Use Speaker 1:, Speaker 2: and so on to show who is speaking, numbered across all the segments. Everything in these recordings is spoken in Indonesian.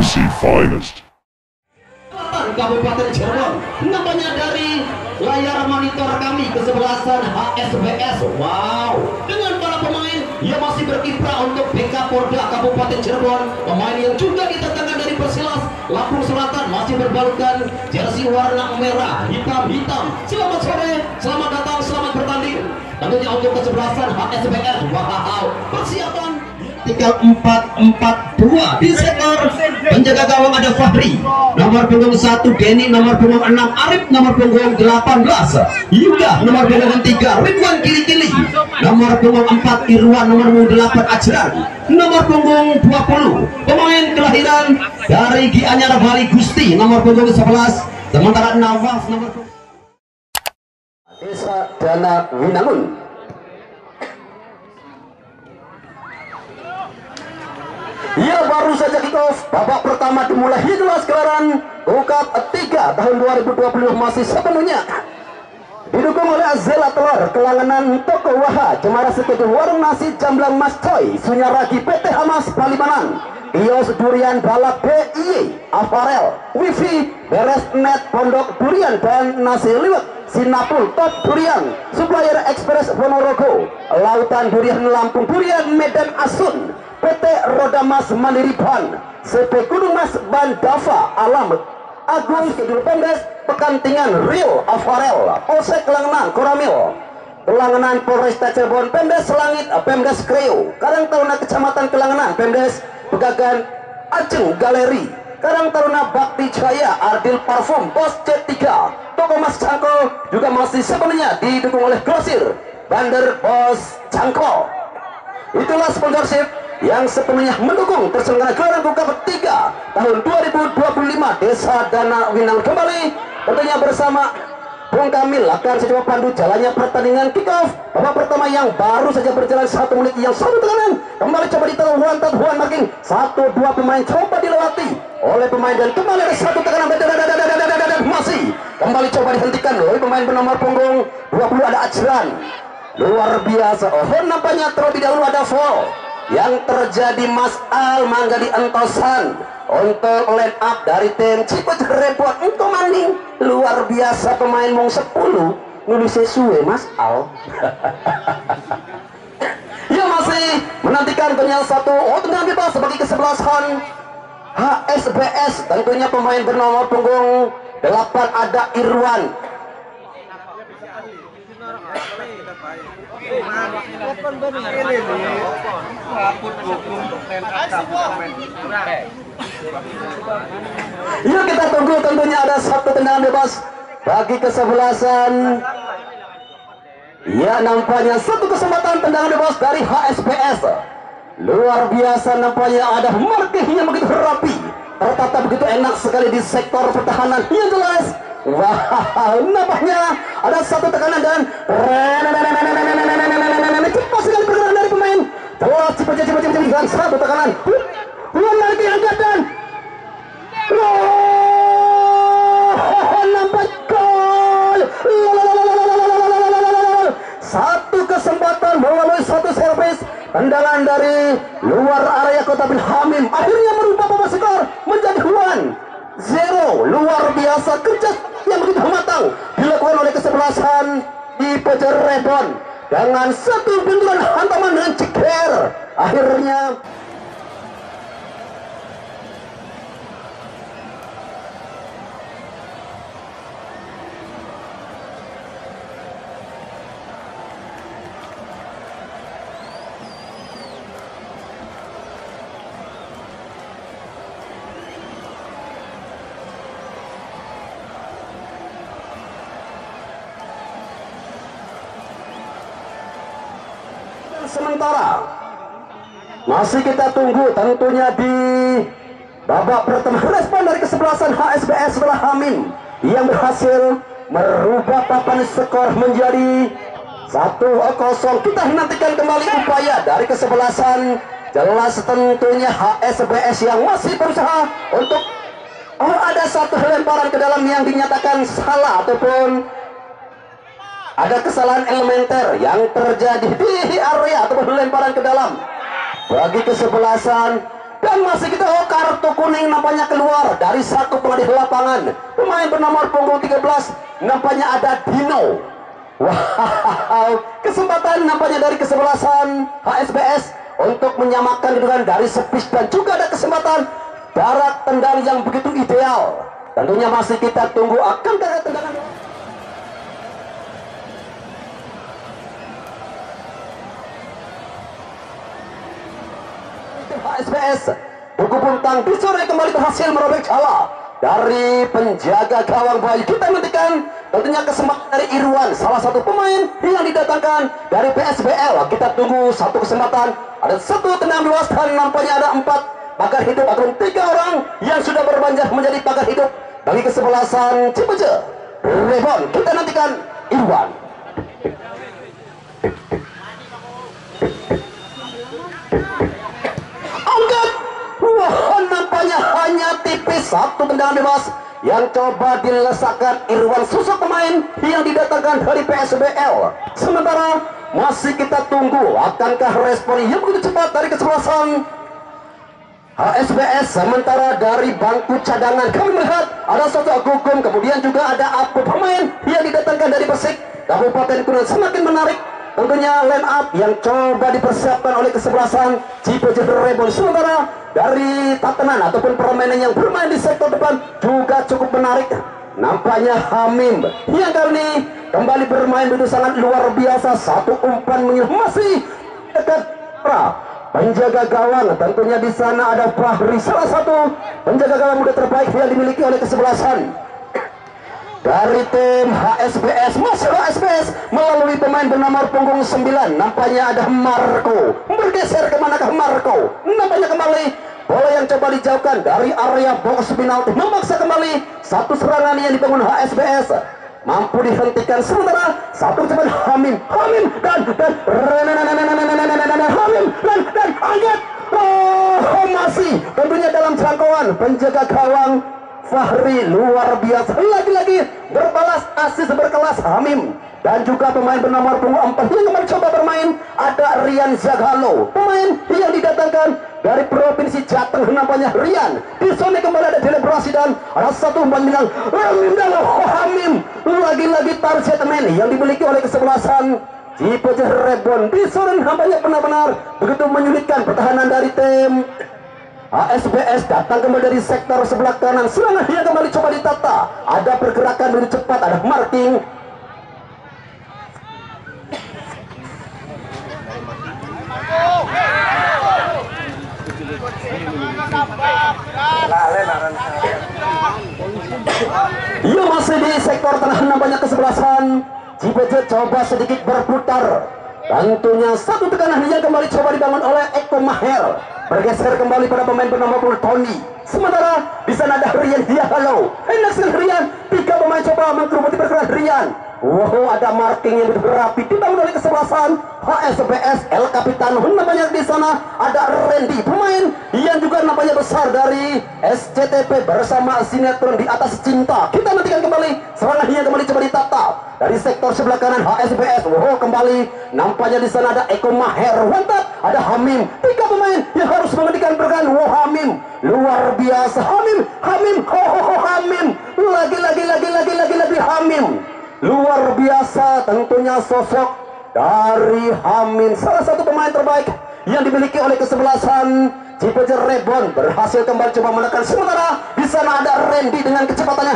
Speaker 1: Mercy Finest.
Speaker 2: Kabupaten Cirebon, namanya dari layar monitor kami kesebelasan HSBS. Wow, dengan para pemain yang masih berkiprah untuk BK Polda Kabupaten Cirebon, pemain yang juga didatangkan dari Persilas Lampung Selatan masih berbalutkan jersey warna merah hitam. Selamat sore, selamat datang, selamat bertanding. Tentunya untuk kesebelasan HSBS. Wow, persiapan tinggal 4-4-2 di sektor penjaga gawang ada Fahri, nomor punggung 1 Denny, nomor punggung 6 Arif, nomor punggung 18 Yuda, nomor punggung 3 Ridwan Kili, nomor punggung 4 Irwan, nomor punggung 8 Ajran, nomor punggung 20 pemain kelahiran dari Gianyar Bali Gusti, nomor punggung 11, sementara Nawaf nomor punggung Desa Dana Winangun. Ya, baru saja kick off babak pertama dimulai hingga gelaran UCAP 3 tahun 2020 masih sepenuhnya didukung oleh Azela Telur, Kelangenan Toko Waha, Cemara Sekedu, Warung Nasi Jamblang Mas Coy, Sunyaragi PT Hamas Palimanan, Kios Durian Balap BIY, Aparel, Wifi, Beres Net Pondok Durian dan Nasi Liwet, Sinapul Top Durian, Supplier Express Ponorogo, Lautan Durian Lampung Durian Medan Asun, PT Roda Mas Mandiri Ban, CP Gunung Mas Bandava Alam, Agung Kedul Pemdes Pekantingan Rio Afarel, Polsek Kelangenan Koramil, Kelangenan Polresta Cirebon, Pemdes Selangit Pemdes Kreo, Karang Taruna Kecamatan Kelangenan Pemdes Pegagan Ajeng Galeri, Karang Taruna Bakti Jaya Ardil Parfum Bos C3, Toko Mas Cangko juga masih sepenuhnya didukung oleh Grosir Bandar Bos Cangko. Itulah sponsorship yang sepenuhnya mendukung terselenggara gelaran UCAP 3 tahun 2025 Desa Dana Winang kembali tentunya bersama Bung Kamil akan sejauh pandu jalannya pertandingan kick off babak pertama yang baru saja berjalan 1 menit yang satu tekanan kembali coba ditaruh one marking 1-2 pemain coba dilewati oleh pemain dan kembali ada satu tekanan masih kembali coba dihentikan oleh pemain bernomor punggung 20 ada Ajran. Luar biasa. Nampaknya terlebih dahulu ada foul yang terjadi Mas Al mangga di entosan untuk line up dari tim Ciputer repot untuk maning. Luar biasa pemain mong 10 nulis sesuai Mas Al. Ya masih menantikan tentunya satu tendangan bebas sebagai kesebelasan HSBS, tentunya pemain bernomor punggung 8 ada Irwan. Ya kita tunggu tentunya ada satu tendangan bebas bagi kesebelasan. Ya nampaknya satu kesempatan tendangan bebas dari HSBS. Luar biasa nampaknya ada markingnya begitu rapi, tertata begitu enak sekali di sektor pertahanan yang jelas. Wah, nampaknya ada satu tekanan dan cepat sekali pergerakan dari pemain. Telah cepat dan satu tekanan. Belum lagi angkat dan nampak gol. Satu kesempatan melalui satu servis tendangan dari luar area Kota Bilhamim akhirnya merubah babak skor menjadi 1-0. Luar biasa kerja yang begitu matang dilakukan oleh kesebelasan di Cirebon dengan satu benturan hantaman dengan ceker akhirnya sementara masih kita tunggu tentunya di babak pertama respon dari kesebelasan HSBS setelah Hamim yang berhasil merubah papan skor menjadi 1-0. Kita nantikan kembali upaya dari kesebelasan. Jelas tentunya HSBS yang masih berusaha untuk ada satu lemparan ke dalam yang dinyatakan salah ataupun ada kesalahan elementer yang terjadi di area ataupun lemparan ke dalam bagi kesebelasan Dan masih kita kartu kuning nampaknya keluar dari satu pengadil lapangan. Pemain bernomor punggung 13 nampaknya ada Dino. Wow, kesempatan nampaknya dari kesebelasan HSBS untuk menyamakan kedudukan dari Sepis, dan juga ada kesempatan jarak tendang yang begitu ideal. Tentunya masih kita tunggu akan tendangan. HSBS buku puntang disore kembali berhasil merobek jala dari penjaga gawang Bayu. Kita nantikan tentunya kesempatan dari Irwan, salah satu pemain yang didatangkan dari PSBL. Kita tunggu satu kesempatan, ada satu tenang luas dan nampaknya ada 4 pagar hidup atau 3 orang yang sudah berbanjar menjadi pagar hidup bagi kesebelasan Cipeje Rebon. Kita nantikan Irwan. Angkat. Wah, nampaknya hanya tipis, satu tendangan bebas yang coba dilesakkan Irwan, sosok pemain yang didatangkan dari PSBL. Sementara masih kita tunggu akankah respon yang begitu cepat dari kesebelasan HSBS. Sementara dari bangku cadangan kami melihat ada sosok Gugum, kemudian juga ada Apu, pemain yang didatangkan dari Persik Kabupaten Kuningan. Semakin menarik tentunya line up yang coba dipersiapkan oleh kesebelasan Cipeje Rebon. Sementara dari tatanan ataupun permainan yang bermain di sektor depan juga cukup menarik. Nampaknya Hamim yang kali ini kembali bermain begitu sangat luar biasa. Satu umpan masih dekat penjaga gawang. Tentunya di sana ada Fahri, salah satu penjaga gawang muda terbaik yang dimiliki oleh kesebelasan dari tim HSBS. Masih HSBS melalui pemain bernomor punggung 9, nampaknya ada Marco. Bergeser kemanakah Marco? Nampaknya kembali bola yang coba dijauhkan dari area box penalti, memaksa kembali satu serangan yang dibangun HSBS mampu dihentikan. Sementara satu cepat Hamim dan Hamim dan angkat. Oh, masih tentunya dalam jangkauan penjaga gawang Fahri, luar biasa. Lagi-lagi berbalas asis berkelas Hamim. Dan juga pemain bernomor punggung 4 yang kembali coba bermain ada Rian Zagalo, pemain yang didatangkan dari provinsi Jateng. Nampaknya Rian di zona kembali ada delebrasi dan ada satu umpan bilang Hamim. Lagi-lagi target man yang dimiliki oleh kesebelasan Cipeje Rebon di zona nampaknya benar-benar begitu menyulitkan pertahanan dari tim HSBS. Datang kembali dari sektor sebelah kanan, serangan yang kembali coba ditata, ada pergerakan lebih cepat, ada marking. Ia masih di sektor tengah, nampaknya kesebelasan Cipeje coba sedikit berputar. Tentunya satu tekanan yang kembali coba dibangun oleh Eko Maher, bergeser kembali pada pemain bernomor 10 Tony. Sementara di sana ada Rian Diahalo. Enak sekali Rian, 3 pemain coba menggerumuti pergerakan Rian. Wow, ada marking yang berapi dibangun oleh kesebelasan HSBS El Capitano. Nampaknya di sana ada Randy, pemain yang juga nampaknya besar dari SCTP bersama sinetron Di Atas Cinta. Kita nantikan kembali serangan yang kembali coba ditata dari sektor sebelah kanan HSBS. Wow, kembali nampaknya di sana ada Eko Maher, wantat, ada Hamim. 3 pemain yang harus menghentikan pergerakan. Wow, Hamim luar biasa. Hamim lagi Hamim luar biasa. Tentunya sosok dari Hamim, salah satu pemain terbaik yang dimiliki oleh kesebelasan Cipeje Rebon, berhasil kembali coba menekan. Sementara di sana ada Randy dengan kecepatannya.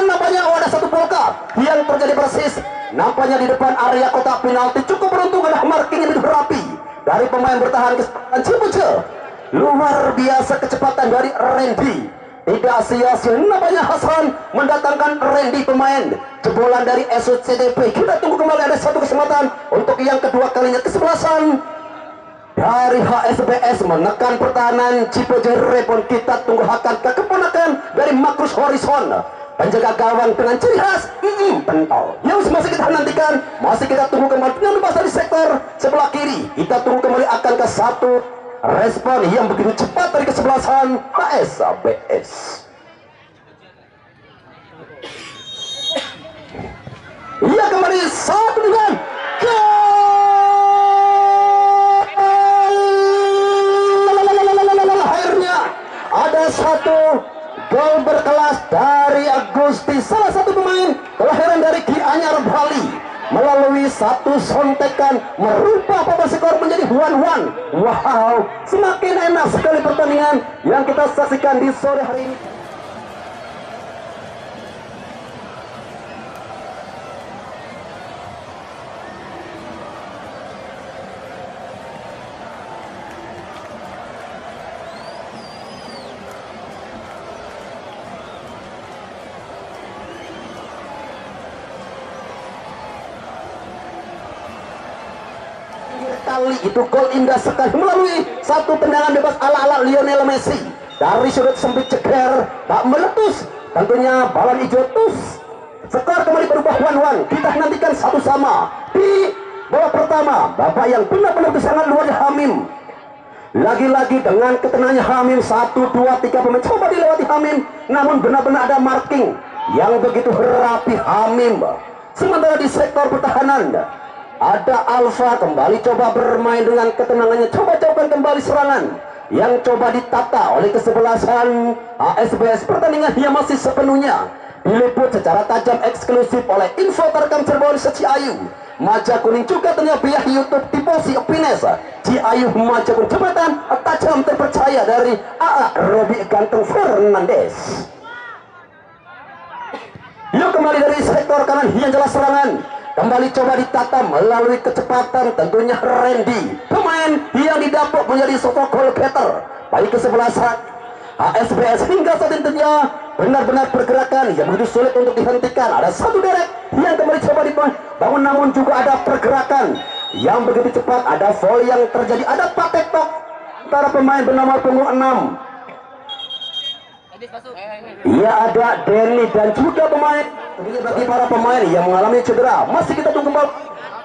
Speaker 2: Nampaknya ada satu polka yang terjadi persis nampaknya di depan area kotak penalti. Cukup beruntung ada marking yang lebih rapi dari pemain bertahan kesempatan Cipeje. Luar biasa kecepatan dari Randy, tidak sia-sia. Nampaknya Hasan mendatangkan Randy, pemain jebolan dari SCTP. Kita tunggu kembali ada satu kesempatan untuk yang kedua kalinya kesebelasan dari HSBS menekan pertahanan Cipeje Rebon. Kita tunggu akan keponakan dari Markus Horizon, penjaga gawang dengan ciri khas pentol. Yang masih kita nantikan, masih kita tunggu kembali dengan bebas dari sektor sebelah kiri. Kita tunggu kembali akan ke satu respon yang begitu cepat dari kesebelasan HSBS. Ia kembali satu dengan gol. Gusti, salah satu pemain kelahiran dari Gianyar Bali, melalui satu sontekan merubah papan skor menjadi 1-1. Wow, semakin enak sekali pertandingan yang kita saksikan di sore hari ini. Kali itu gol indah sekali melalui satu tendangan bebas ala-ala Lionel Messi dari sudut sempit ceger, tak meletus, tentunya balon hijau tus. Skor kembali berubah 1-1. Kita nantikan 1-1 di babak pertama, babak yang benar-benar sangat luar biasa. Hamim lagi-lagi dengan ketenangannya Hamim, 1, 2, 3 pemain coba dilewati Hamim, namun benar-benar ada marking yang begitu rapi Hamim. Sementara di sektor pertahanan ada Alfa kembali coba bermain dengan ketenangannya, coba-coba kembali serangan yang coba ditata oleh kesebelasan ASBS. Pertandingan yang masih sepenuhnya diliput secara tajam eksklusif oleh Info Terekam Cirebon Ciayu Maja Kuning, juga ternyata via YouTube Tifosi Opines Ciayu Maja Kuning. Jembatan tajam terpercaya dari AA Robi Ganteng Fernandes. Yuk kembali dari sektor kanan yang jelas serangan kembali coba ditata melalui kecepatan, tentunya Randy, pemain yang didapuk menjadi sosok goal getter bagi kesebelasan ASBS. Hingga saat ini tentunya benar-benar pergerakan yang begitu sulit untuk dihentikan. Ada satu derek yang kembali coba dibangun, namun juga ada pergerakan yang begitu cepat, ada volley yang terjadi, ada patek-tok antara pemain bernama punggung 6. Iya, ada Denny dan juga pemain. Tentunya bagi para pemain yang mengalami cedera, masih kita tunggu kembali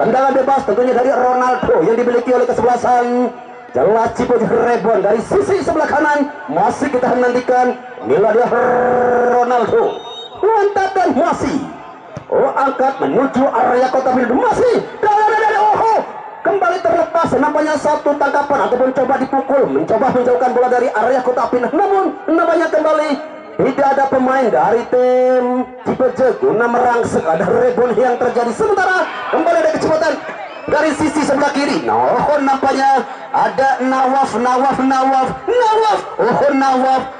Speaker 2: tendangan bebas tentunya dari Ronaldo yang dimiliki oleh kesebelasan jelas Cipo Rebon. Dari sisi sebelah kanan masih kita nantikan Miladia Ronaldo, lompatan masih angkat menuju area kota Bildu, masih dari kembali terlepas, nampaknya satu tangkapan ataupun coba dipukul, mencoba menjauhkan bola dari area kota Pinang, namun nampaknya kembali tidak ada pemain dari tim Cipeje guna merangsek. Ada rebon yang terjadi, sementara kembali ada kecepatan dari sisi sebelah kiri. Nampaknya ada Nawaf,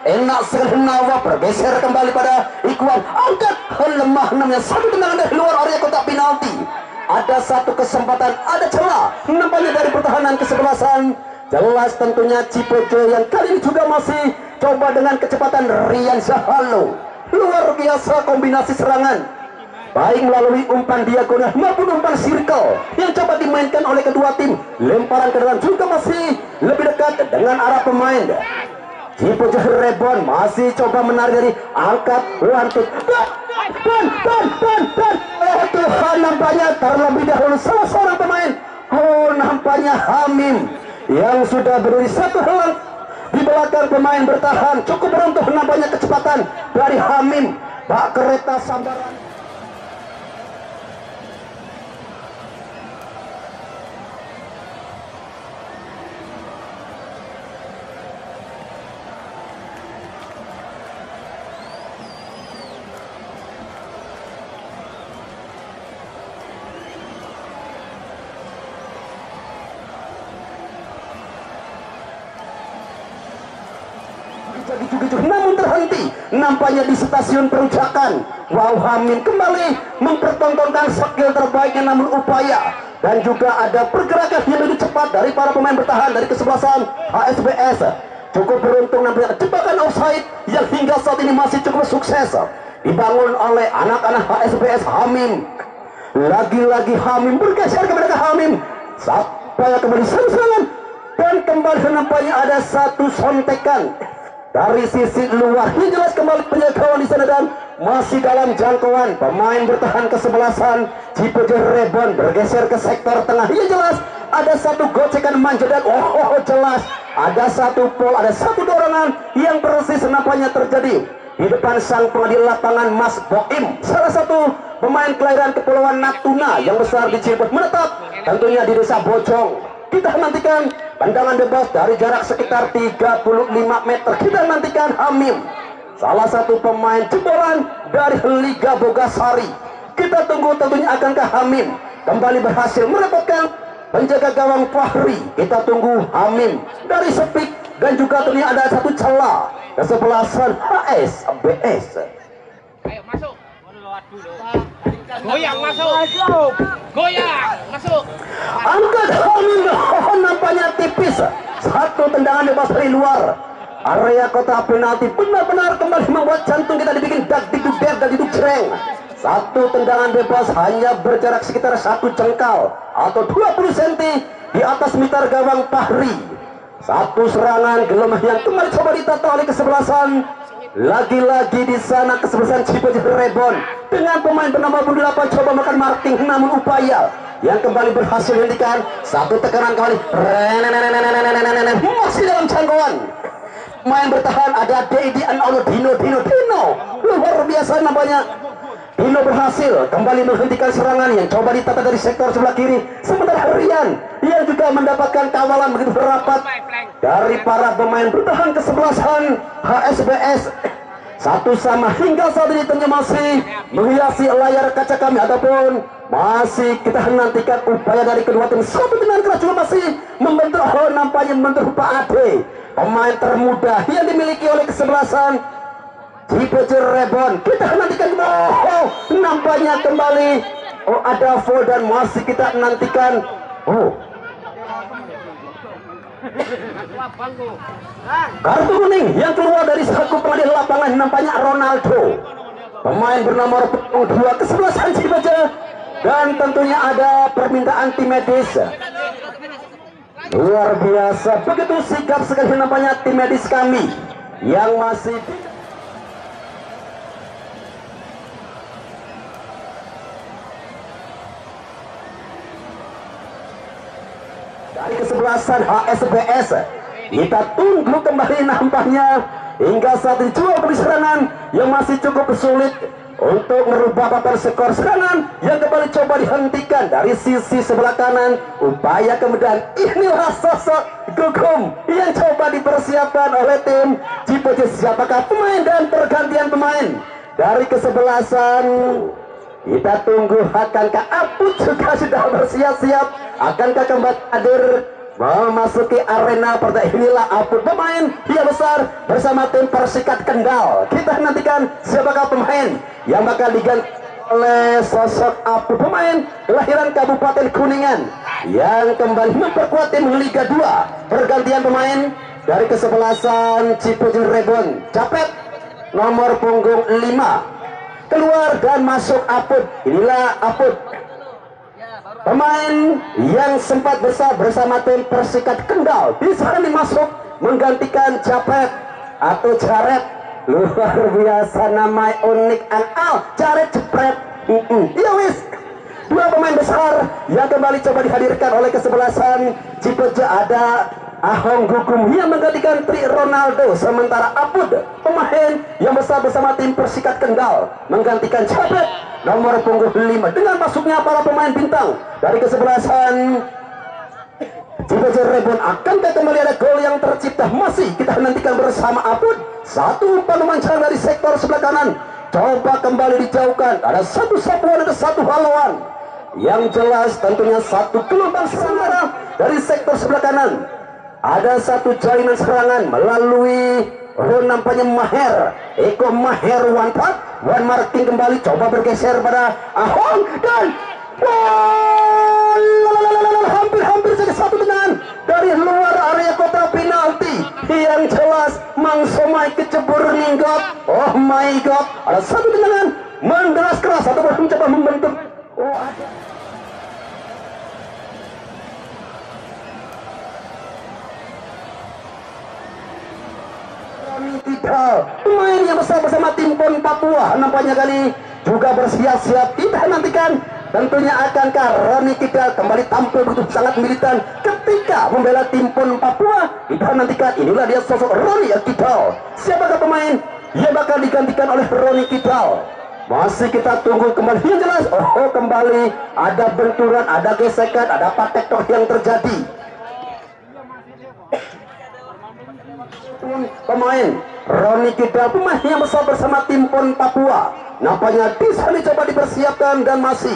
Speaker 2: enak sekali Nawaf, bergeser kembali pada Ikhwan, angkat lemah, namanya satu tendangan dari luar area kotak penalti. Ada satu kesempatan, ada celah nampaknya dari pertahanan kesebelasan jelas tentunya Cipeje yang kali ini juga masih coba dengan kecepatan Rian Syahalo. Luar biasa kombinasi serangan, baik melalui umpan diagonal maupun umpan circle yang coba dimainkan oleh kedua tim. Lemparan ke dalam juga masih lebih dekat dengan arah pemain. Cipeje Rebon masih coba menarik dari angkat lantik dan Tuhan, nampaknya terlebih dahulu salah seorang pemain. Nampaknya Hamim yang sudah berdiri satu helang di belakang pemain bertahan, cukup beruntung nampaknya kecepatan dari Hamim. Pak kereta sambaran namun terhenti nampaknya di stasiun perucakan. Wow, Hamim kembali mempertontonkan skill terbaiknya, namun upaya dan juga ada pergerakan yang lebih cepat dari para pemain bertahan dari kesebelasan ASBS. Cukup beruntung nampaknya jebakan offside yang hingga saat ini masih cukup sukses dibangun oleh anak-anak ASBS. Hamim lagi-lagi Hamim bergeser kepada Hamim sampai kembali serangan dan kembali nampaknya ada satu sontekan dari sisi luar. Ini jelas kembali penjagaan di sana dan masih dalam jangkauan pemain bertahan kesebelasan Cipeje Rebon bergeser ke sektor tengah. Ini jelas ada satu gocekan manja dan jelas ada satu pol, ada satu dorongan yang persis nampaknya terjadi di depan sang pengadil lapangan Mas Boim, salah satu pemain kelahiran Kepulauan Natuna yang besar di Cirebon, menetap tentunya di Desa Bojong. Kita nantikan tendangan bebas dari jarak sekitar 35 meter. Kita nantikan Hamim salah satu pemain jebolan dari Liga Bogasari. Kita tunggu tentunya akankah Hamim kembali berhasil mendapatkan penjaga gawang Fahri. Kita tunggu Hamim dari Sepik, dan juga tentunya ada satu celah kesebelasan HSBS.
Speaker 1: Ayo masuk. Goyang masuk. Goyang masuk.
Speaker 2: Angkat Hamim, nampaknya tipis. Satu tendangan bebas dari luar area kotak penalti, benar-benar kembali membuat jantung kita dibikin dak diduk der dan diduk cereng. Satu tendangan bebas hanya berjarak sekitar 1 jengkal atau 20 cm di atas mitar gawang Fahri. Satu serangan gelombang yang kembali coba ditata oleh kesebelasan. Lagi-lagi di sana kesebelasan Cipaji Rebon dengan pemain bernama Budi 8 coba makan marking, namun upaya yang kembali berhasil dihentikan. Satu tekanan kembali masih dalam jangkauan. Main bertahan ada Dedi Anolo Dino luar biasa nampaknya. Dino berhasil kembali menghentikan serangan yang coba ditata dari sektor sebelah kiri. Sementara Rian yang juga mendapatkan kawalan begitu rapat dari para pemain bertahan kesebelasan HSBS. Satu sama hingga saat ini tentunya masih menghiasi layar kaca kami, ataupun masih kita nantikan upaya dari kedua tim. Satu dengan keras juga masih membentuk, nampaknya membentuk Pak Ade, pemain termuda yang dimiliki oleh kesebelasan Cipaji Rebon. Kita nantikan, nampaknya kembali ada foul dan masih kita nantikan. Kartu kuning yang keluar dari saku pengadil lapangan, nampaknya Ronaldo, pemain bernama 2 kesebelasan Cipaji, dan tentunya ada permintaan tim medis. Luar biasa, begitu sigap sekali nampaknya tim medis kami yang masih dari kesebelasan HSBS. Kita tunggu kembali nampaknya hingga saat ini juga serangan yang masih cukup sulit untuk merubah papan skor. Serangan yang kembali coba dihentikan dari sisi sebelah kanan. Upaya kemudian inilah sosok Gugum yang coba dipersiapkan oleh tim Cipaji. Siapakah pemain dan pergantian pemain dari kesebelasan? Kita tunggu, akankah Aput juga sudah bersiap-siap? Akankah kembali hadir memasuki arena pertandingan? Inilah Aput, pemain yang besar bersama tim Persikat Kendal. Kita nantikan siapakah pemain yang bakal diganti oleh sosok Aput, pemain kelahiran Kabupaten Kuningan yang kembali memperkuat tim Liga 2. Pergantian pemain dari kesebelasan Cipaji Rebon, Capet nomor punggung 5 keluar dan masuk Aput. Inilah Aput, pemain yang sempat besar bersama tim Persikat Kendal. Di sana masuk menggantikan Japet atau Jaret. Luar biasa, nama unik Jaret Jepret. Ya wis, 2 pemain besar yang kembali coba dihadirkan oleh kesebelasan Cipaji. Ada Ahong Gugum yang menggantikan Tri Ronaldo, sementara Apud, pemain yang besar bersama tim Persikat Kendal, menggantikan Japet nomor punggung 5. Dengan masuknya para pemain bintang dari kesebelasan Cipaji Rebon, akankah kembali ada gol yang tercipta? Masih kita nantikan bersama Apud. Satu umpan memancar dari sektor sebelah kanan, coba kembali dijauhkan. Ada satu sapuan, ada satu haluan. Yang jelas tentunya satu gelombang serangan dari sektor sebelah kanan. Ada satu jalinan serangan melalui nampaknya Maher Eko Maher one marking kembali, coba bergeser pada Ahong dan hampir saja satu tendangan dari luar area kotak penalti. Yang jelas Mang Somai kecebur ninggot. Oh my god, ada satu tendangan menderas keras atau mencoba membentuk. Ada pemain yang besar bersama tim PON Papua nampaknya kali juga bersiap-siap. Kita nantikan tentunya akankah Roni Kidal kembali tampil begitu sangat militan ketika membela tim PON Papua. Kita nantikan, inilah dia sosok Roni Kidal. Siapakah pemain yang bakal digantikan oleh Roni Kidal? Masih kita tunggu kembali. Yang jelas, kembali ada benturan, ada gesekan, ada patek yang terjadi. pemain Roni Kidal, pemain yang besar bersama tim PON Papua. Nampaknya bisa dicoba dipersiapkan dan masih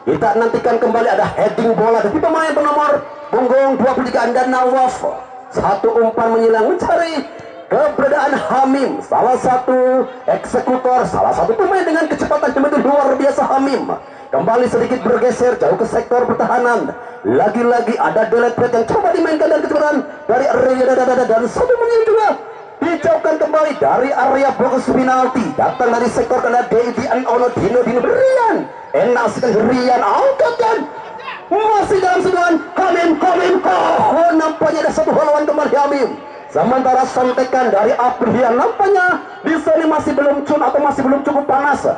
Speaker 2: kita nantikan kembali ada heading bola dari pemain bernomor punggung 23 Andan Nawaf. Satu umpan menyilang mencari keberadaan Hamim, salah satu eksekutor, salah satu pemain dengan kecepatan yang begitu luar biasa. Hamim kembali sedikit bergeser jauh ke sektor pertahanan. Lagi-lagi ada delet yang coba dimainkan dan kecepatan dari area dan satu menit juga dijauhkan kembali dari area box penalti. Datang dari sektor kena Devian Ono Dino Rian. Enak sekali Rian, angkatkan masih dalam sebuah Hamim. Oh, nampaknya ada satu lawan kembali Hamim. Sementara sontekan dari Aprian nampaknya di sini masih belum atau masih belum cukup panas.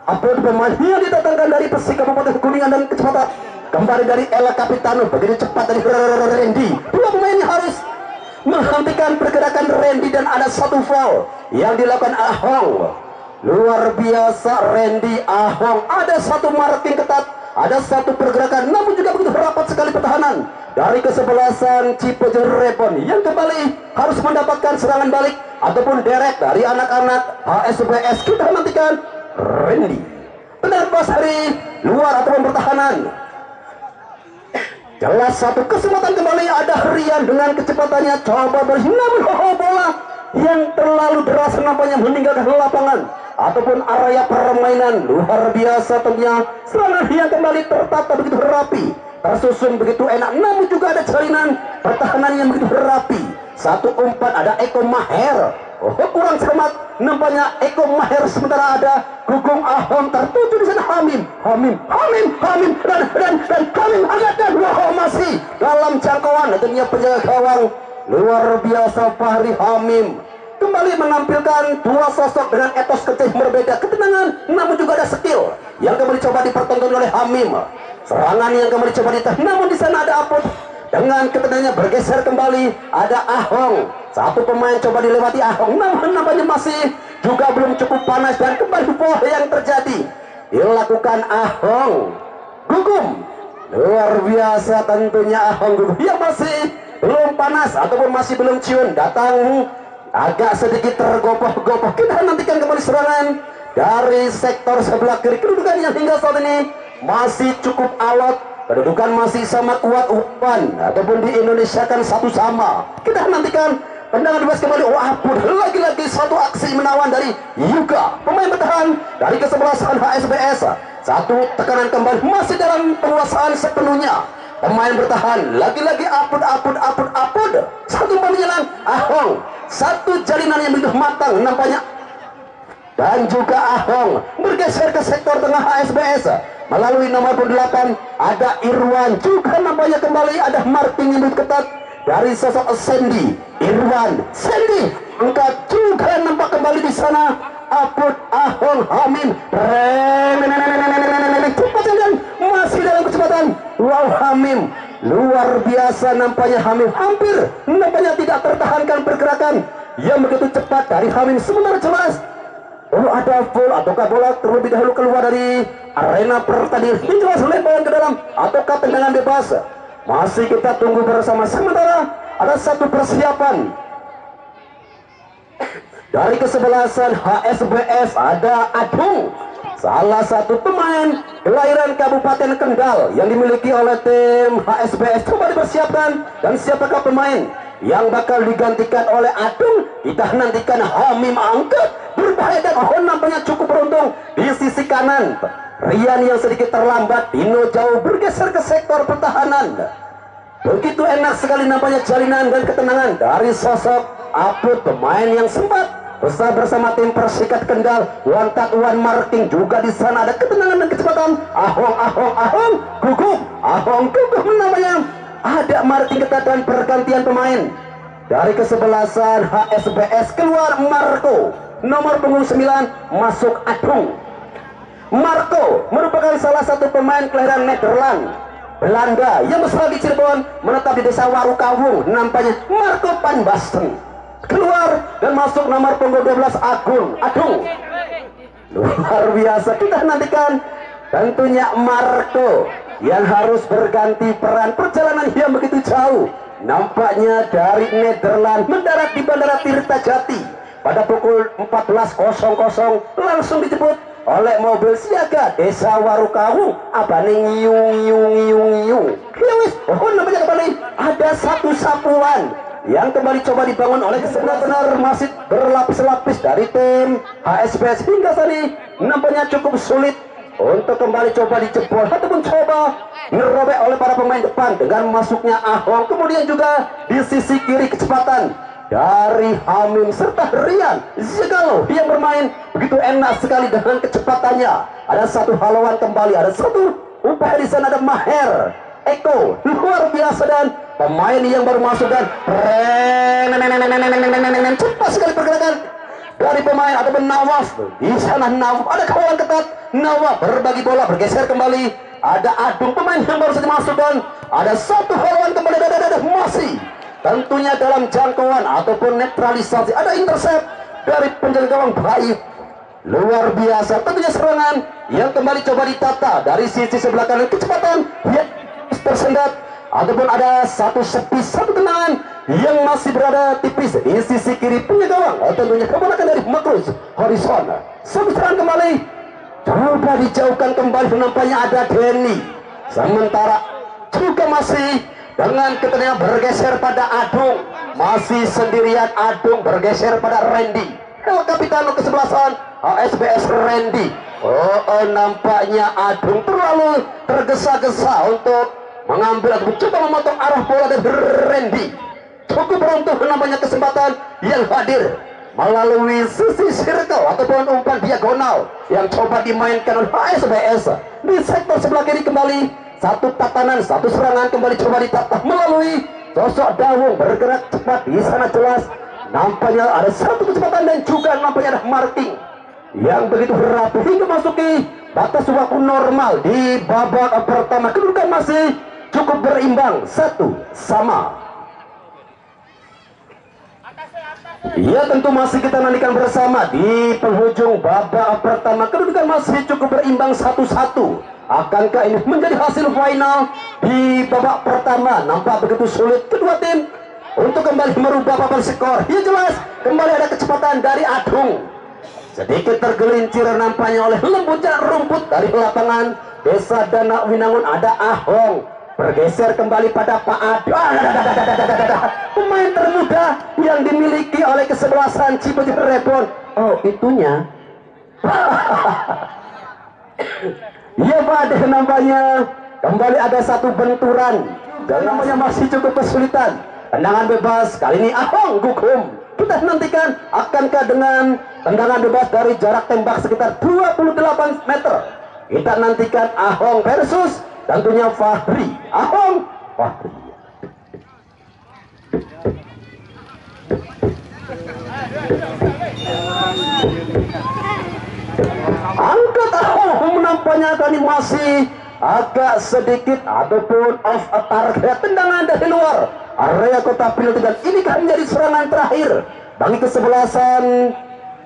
Speaker 2: Apa pemain yang didatangkan dari Persik Kabupaten Kuningan dan kecepatan kembali dari El Capitano begitu cepat dari Randy. Dua pemain yang harus menghentikan pergerakan Randy dan ada satu foul yang dilakukan Ahong. Luar biasa Randy Ahong, ada satu marking ketat, ada satu pergerakan, namun juga begitu rapat sekali pertahanan dari kesebelasan Cipejer Repon yang kembali harus mendapatkan serangan balik ataupun derek dari anak-anak HSBS. Kita nantikan Randy penebas dari luar ataupun pertahanan. Jelas satu kesempatan kembali ada Rian dengan kecepatannya coba namun bola yang terlalu deras nampaknya meninggalkan lapangan ataupun area permainan. Luar biasa tentunya serangan yang kembali tertata begitu rapi, tersusun begitu enak, namun juga ada jalinan pertahanan yang begitu rapi. Satu umpan ada Eko Maher, kurang cermat nampaknya Eko Maher, sementara ada Gugum Ahom tertuju di sana. Hamim dan Hamim angkatkan, masih dalam jangkauan tentunya penjaga gawang. Luar biasa Fahri Hamim kembali menampilkan dua sosok dengan etos kerja yang berbeda, ketenangan namun juga ada skill yang kembali coba dipertontonkan oleh Hamim. Serangan yang kembali coba ditahan, namun di sana ada Apot dengan ketenangannya bergeser kembali ada Ahong. Satu pemain coba dilewati Ahong, namun nampaknya masih juga belum cukup panas dan kembali bola yang terjadi dilakukan Ahong. Gugum luar biasa tentunya Ahong Gugum yang masih belum panas ataupun masih belum cium, datang agak sedikit tergopoh-gopoh. Kita nantikan kembali serangan dari sektor sebelah kiri. Kedudukan yang hingga saat ini masih cukup alot, kedudukan masih sama kuat umpan ataupun di Indonesia kan satu sama. Kita nantikan tendangan bebas kembali. Apun lagi-lagi satu aksi menawan dari Yuga, pemain bertahan dari kesebelasan HSBS. Satu tekanan kembali masih dalam penguasaan sepenuhnya pemain bertahan. Lagi-lagi Apun. Satu menyelang Ahong, satu jalinan yang begitu matang nampaknya, dan juga Ahong bergeser ke sektor tengah HSBS melalui nomor 8 ada Irwan, juga nampaknya kembali ada marking yang begitu ketat dari sosok Sandy. Irwan, Sandy angkat juga nampak kembali di sana. Apun, Ahong, Hamim cepat dan masih dalam kecepatan. Wow, Hamim luar biasa nampaknya. Hamim hampir nampaknya tidak tertahankan pergerakan yang begitu cepat dari Hamim. Sementara jelas ada full ataukah bola terlebih dahulu keluar dari arena pertandingan, jelas lemparan ke dalam ataukah tendangan bebas, masih kita tunggu bersama. Sementara ada satu persiapan dari kesebelasan HSBS, ada Adung, salah satu pemain kelahiran Kabupaten Kendal yang dimiliki oleh tim HSBS. Coba dipersiapkan dan siapakah pemain yang bakal digantikan oleh Adung. Kita nantikan. Hamim angkat berbahaya dan nampaknya cukup beruntung di sisi kanan. Rian yang sedikit terlambat, Dino jauh bergeser ke sektor pertahanan. Begitu enak sekali nampaknya jalinan dan ketenangan dari sosok Aput, pemain yang sempat bersama tim Persikat Kendal. One touch one marking juga di sana, ada ketenangan dan kecepatan. Ahong Gugum namanya, ada marking ketat dan pergantian pemain dari kesebelasan HSBS. Keluar Marco nomor punggung 9, masuk Adung. Marco merupakan salah satu pemain kelahiran Nederland Belanda yang besar di Cirebon, menetap di desa Warukawung. Nampaknya Marco van Basten keluar dan masuk nomor punggung 12 Adung. Luar biasa. Kita nantikan tentunya Marco yang harus berganti peran. Perjalanan yang begitu jauh nampaknya dari Nederland mendarat di Bandara Tirta Jati pada pukul 14.00 langsung dijemput oleh mobil siaga Desa Warukawung. Abane yung namanya kembali ada satu sapuan yang kembali coba dibangun oleh benar-benar masih berlapis-lapis dari tim HSBS. Hingga saat ini nampaknya cukup sulit untuk kembali coba dijebol ataupun coba ngerobek oleh para pemain depan dengan masuknya Ahong. Kemudian juga di sisi kiri kecepatan dari Hamim serta Rian Zegalo yang bermain begitu enak sekali dengan kecepatannya. Ada satu haluan kembali, ada satu upaya di sana, ada Maher Eko luar biasa, dan pemain yang baru masuk dan cepat sekali pergerakan dari pemain ataupun Nawaf di sana. Nawaf ada kawan ketat, Nawaf berbagi bola bergeser kembali, ada Adung pemain yang baru saja masuk, dan ada satu haluan kembali, ada masih tentunya dalam jangkauan ataupun netralisasi, ada intercept dari penjaga gawang Bayu luar biasa. Tentunya serangan yang kembali coba ditata dari sisi sebelah kanan, kecepatan yang tersendat ataupun ada satu sepi, satu tendangan yang masih berada tipis di sisi kiri punya gawang. Tentunya keponakan dari Makrus Horizon. Satu serangan kembali coba dijauhkan kembali, nampaknya ada Denny, sementara juga masih dengan ketenangan bergeser pada Adung, masih sendirian Adung bergeser pada Randy, El Capitano kesebelasan HSBS Randy. Nampaknya Adung terlalu tergesa-gesa untuk mengambil atau mencoba memotong arah bola dari Randy. Cukup beruntung nampaknya kesempatan yang hadir melalui sisi circle ataupun umpan diagonal yang coba dimainkan oleh HSBS di sektor sebelah kiri. Kembali satu tatanan, satu serangan kembali coba ditata melalui sosok Dawung bergerak cepat di sana. Jelas nampaknya ada satu kecepatan dan juga nampaknya ada marking yang begitu rapi hingga masuki batas waktu normal di babak pertama. Kedudukan masih cukup berimbang 1-1. Ya tentu masih kita nantikan bersama di penghujung babak pertama. Kedudukan masih cukup berimbang 1-1. Akankah ini menjadi hasil final di babak pertama? Nampak begitu sulit kedua tim untuk kembali merubah papan skor. Ya jelas kembali ada kecepatan dari Adung, sedikit tergelincir nampaknya oleh lembutnya rumput dari lapangan Desa Dana Winangun. Ada Ahong bergeser kembali pada Pak Adung, pemain termuda yang dimiliki oleh kesebelasan Cibodas Rebon. Itunya ya Pak, nampaknya kembali ada satu benturan dan namanya masih cukup kesulitan. Tendangan bebas kali ini Ahong gugung. Kita nantikan akankah dengan tendangan bebas dari jarak tembak sekitar 28 meter. Kita nantikan Ahong versus tentunya Fahri. Ahong Fahri. Angkat Ahong nampaknya kali masih agak sedikit ataupun off target. Tendangan dari luar area kotak penalti, dan ini kan menjadi serangan terakhir bagi kesebelasan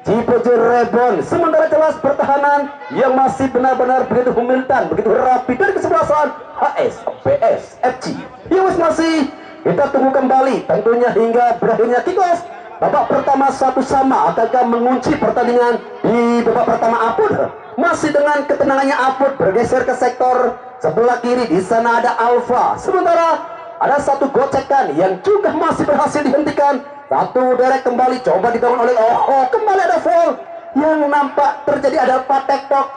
Speaker 2: Cibodas Rebon. Sementara jelas pertahanan yang masih benar-benar begitu militan, begitu rapi dari kesebelasan HSBS FC. Yus masih kita tunggu kembali tentunya hingga berakhirnya kick off babak pertama 1-1. Akankah mengunci pertandingan di babak pertama? Apud masih dengan ketenangannya, Apud bergeser ke sektor sebelah kiri. Di sana ada Alfa, sementara ada satu gocekan yang juga masih berhasil dihentikan. Satu derek kembali coba dibangun oleh kembali ada foul yang nampak terjadi, ada patektok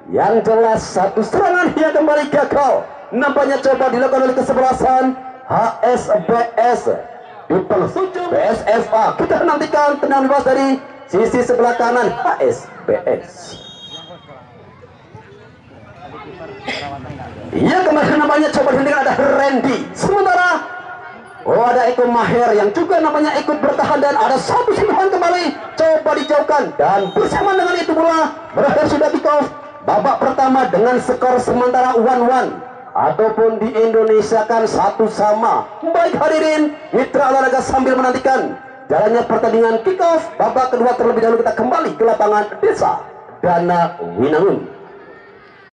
Speaker 2: yang jelas. Satu serangan yang kembali gagal nampaknya coba dilakukan oleh kesebelasan HSBS di penghujung BSFA. Kita nantikan tendangan bebas dari sisi sebelah kanan HSBS. Ya kemarin namanya coba dihentikan, ada Randy, sementara ada Eko Maher yang juga namanya ikut bertahan, dan ada satu sentuhan kembali coba dijauhkan, dan bersama dengan itu pula berakhir sudah kick off babak pertama dengan skor sementara 1-1 ataupun di Indonesia kan 1-1. Baik hadirin mitra olahraga, sambil menantikan jalannya pertandingan kick off babak kedua, terlebih dahulu kita kembali ke lapangan Desa Dana Winangun.